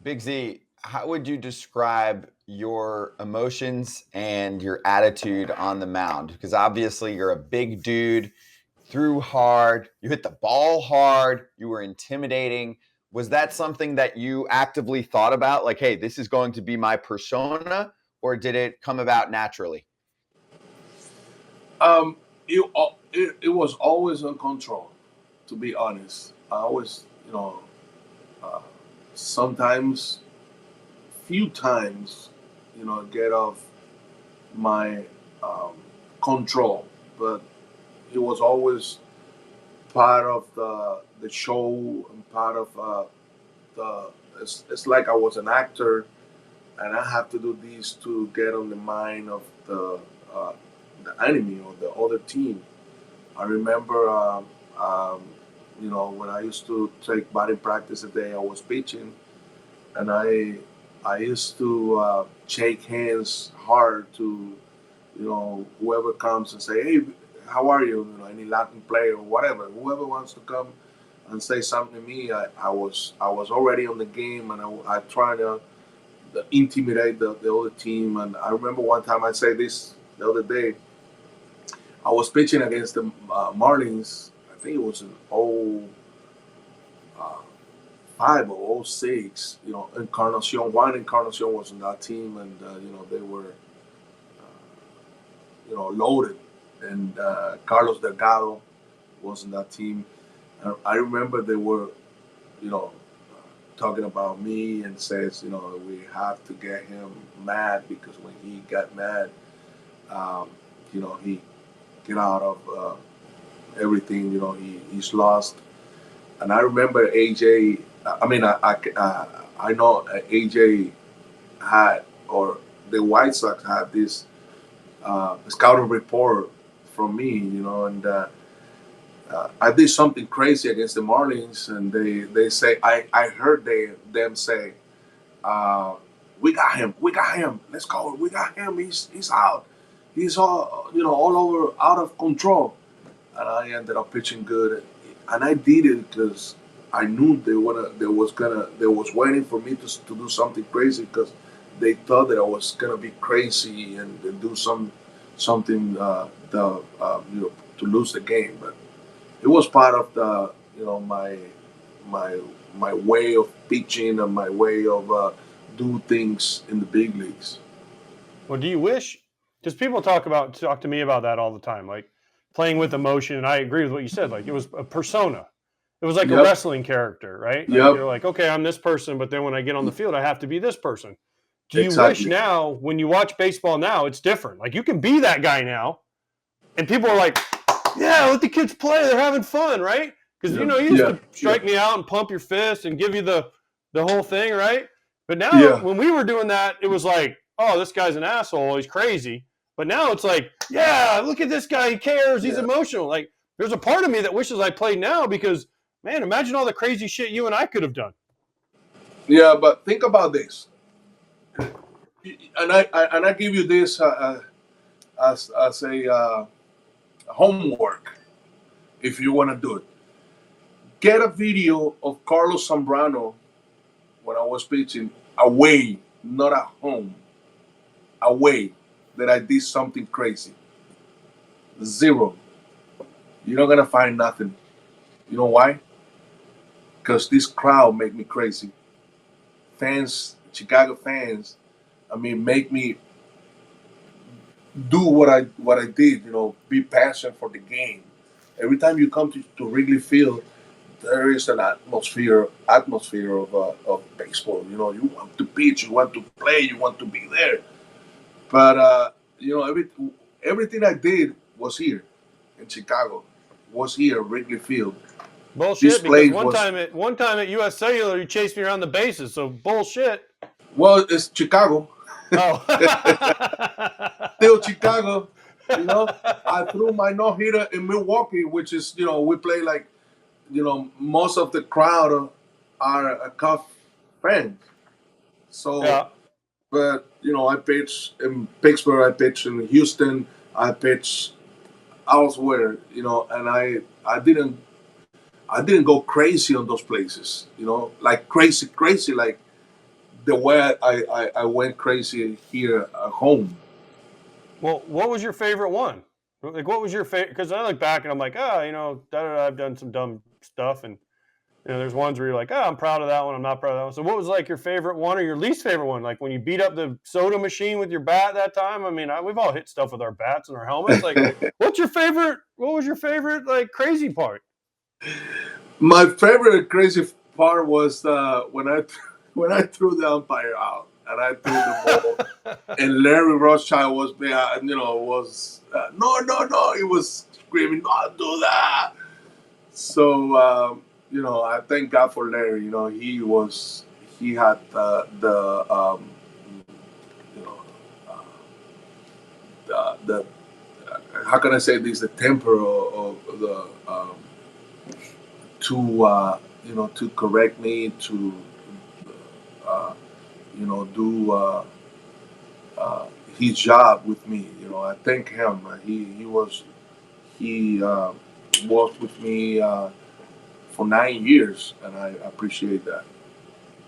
Big Z, how would you describe your emotions and your attitude on the mound? Because obviously you're a big dude, threw hard, you hit the ball hard, you were intimidating. Was that something that you actively thought about? Like, hey, this is going to be my persona, or did it come about naturally? Um, it was always on control. To be honest, I always, uh, sometimes, few times, get off my um, control, but it was always part of the show and part of the. It's like I was an actor, and I have to do this to get on the mind of uh, the enemy or the other team. I remember, um, when I used to take batting practice the day I was pitching, and I used to shake hands hard to, whoever comes and say, hey, how are you? Any Latin player or whatever, whoever wants to come and say something to me, I was already on the game, and I try to intimidate the other team. And I remember one time I say this the other day. I was pitching against the Marlins. I think it was in uh, 05 or '06. Encarnacion. Juan Encarnacion was on that team, and they were loaded. And Carlos Delgado was on that team. I remember they were you know talking about me and says we have to get him mad because when he got mad, um, he get out of everything. He's lost. And I remember AJ. I mean, I know AJ had, or the White Sox had this scouting report from me, and I did something crazy against the Marlins, and they say I heard them say, uh, we got him, let's go, we got him, he's out, he's all over out of control. And I ended up pitching good, and I did it because I knew they was waiting for me to do something crazy because they thought that I was gonna be crazy and do something to lose the game. But it was part of the my my way of pitching and my way of do things in the big leagues. Well, do you wish? Because people talk to me about that all the time, like playing with emotion. And I agree with what you said. Like it was a persona. It was like a Yep. wrestling character, right? Like Yep. you're like, okay, I'm this person, but then when I get on the field, I have to be this person. Do you wish Exactly. now, when you watch baseball now, it's different? Like you can be that guy now, and people are like, yeah, let the kids play. They're having fun, right? Because Yeah. you used Yeah. to Yeah. strike me out and pump your fist and give you the whole thing, right? But now Yeah. when we were doing that, it was like, oh, this guy's an asshole. He's crazy. But now it's like, yeah, look at this guy. He cares. He's Yeah. emotional. Like there's a part of me that wishes I played now because, man, imagine all the crazy shit you and I could have done. Yeah. But think about this, and I give you this as a homework if you want to do it. Get a video of Carlos Zambrano when I was pitching away, not at home, away, that I did something crazy. Zero. You're not gonna find nothing. You know why? Because this crowd make me crazy. Fans, Chicago fans, I mean, make me do what I did. Be passionate for the game. Every time you come to Wrigley Field, there is an atmosphere of baseball. You want to pitch, you want to play, you want to be there. But everything I did was here in Chicago, was here at Wrigley Field. This Bullshit. Because place was, one time at U.S. Cellular, you chased me around the bases. So bullshit. well, it's Chicago. Oh. Still Chicago. I threw my no hitter in Milwaukee, which is, we play like, most of the crowd are a Cubs fans. So, Yeah. but I pitch in Pittsburgh, I pitch in Houston, I pitch elsewhere, and I didn't go crazy on those places, like crazy, crazy, like the way I went crazy here at home. Well, what was your favorite one? Like, what was your favorite? Because I look back and I'm like, oh, I've done some dumb stuff, and there's ones where you're like, oh, I'm proud of that one. I'm not proud of that one. So, what was like your favorite one or your least favorite one? Like when you beat up the soda machine with your bat that time. I mean, we've all hit stuff with our bats and our helmets. Like, what's your favorite? What was your favorite like crazy part? My favorite crazy part was when I when I threw the umpire out and I threw the ball, and Larry Rothschild was behind, was no, he was screaming, "Don't do that!" So I thank God for Larry. He had the you know the how can I say this, the temper of the to correct me, to uh, do uh, his job with me. I thank him. He worked with me for 9 years, and I appreciate that.